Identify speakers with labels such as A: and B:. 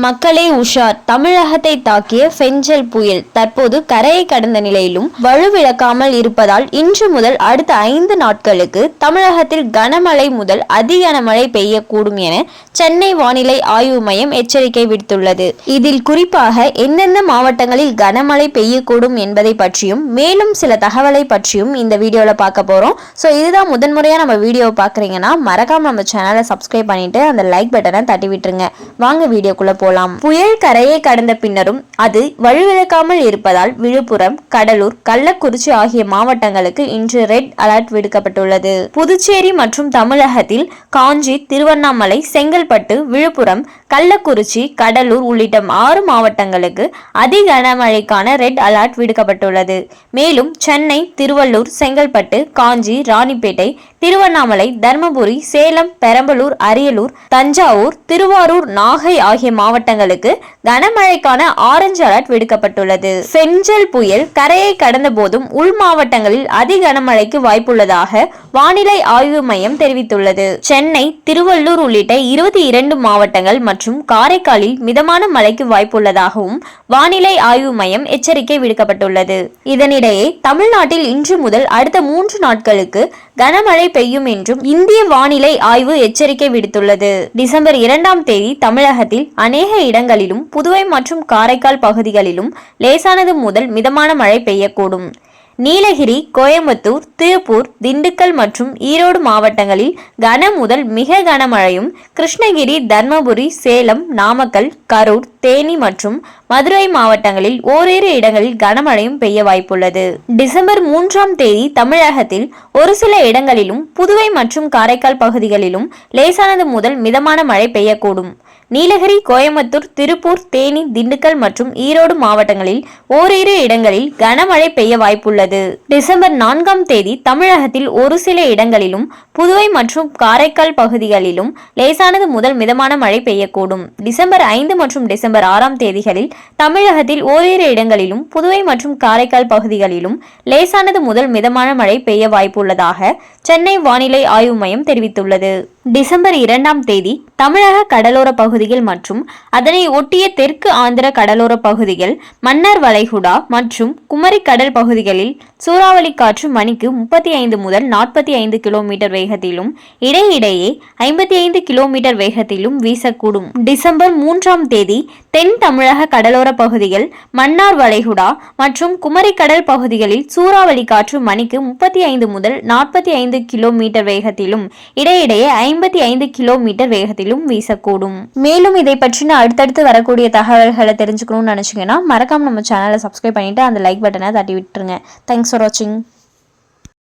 A: மக்களே உஷார்! தமிழகத்தை தாக்கிய பெஞ்சல் புயல் தற்போது கரையை கடந்த நிலையிலும் வலுவிழக்காமல் இருப்பதால் இன்று முதல் அடுத்த 5 நாட்களுக்கு தமிழகத்தில் கனமழை முதல் அதி கனமழை பெய்யக்கூடும் என சென்னை வானிலை ஆய்வு மையம் எச்சரிக்கை விடுத்துள்ளது. இதில் குறிப்பாக எந்தெந்த மாவட்டங்களில் கனமழை பெய்யக்கூடும் என்பதை பற்றியும் மேலும் சில தகவலை பற்றியும் இந்த வீடியோல பார்க்க போறோம். ஸோ இதுதான் முதன்முறையா நம்ம வீடியோவை பார்க்குறீங்கன்னா மறக்காம நம்ம சேனலை சப்ஸ்கிரைப் பண்ணிட்டு அந்த லைக் பட்டனை தட்டி விட்டுருங்க. வாங்க வீடியோக்குள்ள போலாம். புயல் கரையை கடந்த பின்னரும் அது வலுவிழக்காமல் இருப்பதால் விழுப்புரம், கடலூர், கள்ளக்குறிச்சி ஆகிய மாவட்டங்களுக்கு இன்று ரெட் அலர்ட் விடுக்கப்பட்டுள்ளது. புதுச்சேரி மற்றும் தமிழகத்தில் காஞ்சி, திருவண்ணாமலை, செங்கல்பட்டு, விழுப்புரம், கள்ளக்குறிச்சி, கடலூர் உள்ளிட்ட 6 மாவட்டங்களுக்கு அதி கனமழைக்கான ரெட் அலர்ட் விடுக்கப்பட்டுள்ளது. மேலும் சென்னை, திருவள்ளூர், செங்கல்பட்டு, காஞ்சி, ராணிப்பேட்டை, திருவண்ணாமலை, தர்மபுரி, சேலம், பெரம்பலூர், அரியலூர், தஞ்சாவூர், திருவாரூர், நாகை ஆகிய மாவட்டங்களுக்கு கனமழைக்கான ஆரஞ்சு அலர்ட் விடுக்கப்பட்டுள்ளது. பெஞ்சல் புயல் கரையை கடந்த போதும் உள் மாவட்டங்களில் அதி கனமழைக்கு வாய்ப்புள்ளதாக வானிலை ஆய்வு மையம் தெரிவித்துள்ளது. சென்னை, திருவள்ளூர் உள்ளிட்ட 22 மாவட்டங்கள் மற்றும் காரைக்காலில் மிதமான மழைக்கு வாய்ப்புள்ளதாகவும் வானிலை ஆய்வு மையம் எச்சரிக்கை விடுக்கப்பட்டுள்ளது. இதனிடையே தமிழ்நாட்டில் இன்று முதல் அடுத்த 3 நாட்களுக்கு கனமழை பெய்யும் என்றும் இந்திய வானிலை ஆய்வு எச்சரிக்கை விடுத்துள்ளது. டிசம்பர் 2ஆம் தேதி தமிழகத்தில் அநேக இடங்களிலும் புதுவை மற்றும் காரைக்கால் பகுதிகளிலும் லேசானது முதல் மிதமான மழை பெய்யக்கூடும். நீலகிரி, கோயம்புத்தூர், திருப்பூர், திண்டுக்கல் மற்றும் ஈரோடு மாவட்டங்களில் கன முதல் மிக கனமழையும், கிருஷ்ணகிரி, தர்மபுரி, சேலம், நாமக்கல், கரூர், தேனி மற்றும் மதுரை மாவட்டங்களில் ஓரிரு இடங்களில் கனமழையும் பெய்ய வாய்ப்புள்ளது. டிசம்பர் 3ஆம் தேதி தமிழகத்தில் ஒரு சில இடங்களிலும் புதுவை மற்றும் காரைக்கால் பகுதிகளிலும் லேசானது முதல் மிதமான மழை பெய்யக்கூடும். நீலகிரி, கோயம்புத்தூர், திருப்பூர், தேனி, திண்டுக்கல் மற்றும் ஈரோடு மாவட்டங்களில் ஓரிரு இடங்களில் கனமழை பெய்ய வாய்ப்புள்ளது. டிசம்பர் 4ஆம் தேதி தமிழகத்தில் ஒரு சில இடங்களிலும் புதுவை மற்றும் காரைக்கால் பகுதிகளிலும் லேசானது முதல் மிதமான மழை பெய்யக்கூடும். டிசம்பர் 5 மற்றும் டிசம்பர் 6ஆம் தேதிகளில் தமிழகத்தில் ஓரிரு இடங்களிலும் புதுவை மற்றும் காரைக்கால் பகுதிகளிலும் லேசானது முதல் மிதமான மழை பெய்ய வாய்ப்புள்ளதாக சென்னை வானிலை ஆய்வு மையம் தெரிவித்துள்ளது. டிசம்பர் 2ஆம் தேதி தமிழக கடலோர பகுதிகள் மற்றும் அதனை ஒட்டிய தெற்கு ஆந்திர கடலோர பகுதிகள், மன்னார் வளைகுடா மற்றும் குமரி கடல் பகுதிகளில் சூறாவளி காற்று மணிக்கு 35 முதல் 45 கிலோமீட்டர் வேகத்திலும் இடையிடையே 55 கிலோமீட்டர் வேகத்திலும் வீசக்கூடும். டிசம்பர் 3ஆம் தேதி தென் தமிழக கடலோர பகுதிகள், மன்னார் வளைகுடா மற்றும் குமரி கடல் பகுதிகளில் சூறாவளி காற்று மணிக்கு 35 முதல் 45 கிலோமீட்டர் வேகத்திலும் இடையிடையே 55 கிலோமீட்டர் வேகத்திலும் வீசக்கூடும். மேலும் இதை பற்றின அடுத்தடுத்து வரக்கூடிய தகவல்களை தெரிஞ்சுக்கணும்னு நினைச்சீங்கன்னா மறக்காம நம்ம சேனலை சப்ஸ்கிரைப் பண்ணிட்டு அந்த லைக் பட்டனை தட்டி விட்டுருங்க. தேங்க்ஸ் ஃபார் வாட்சிங்.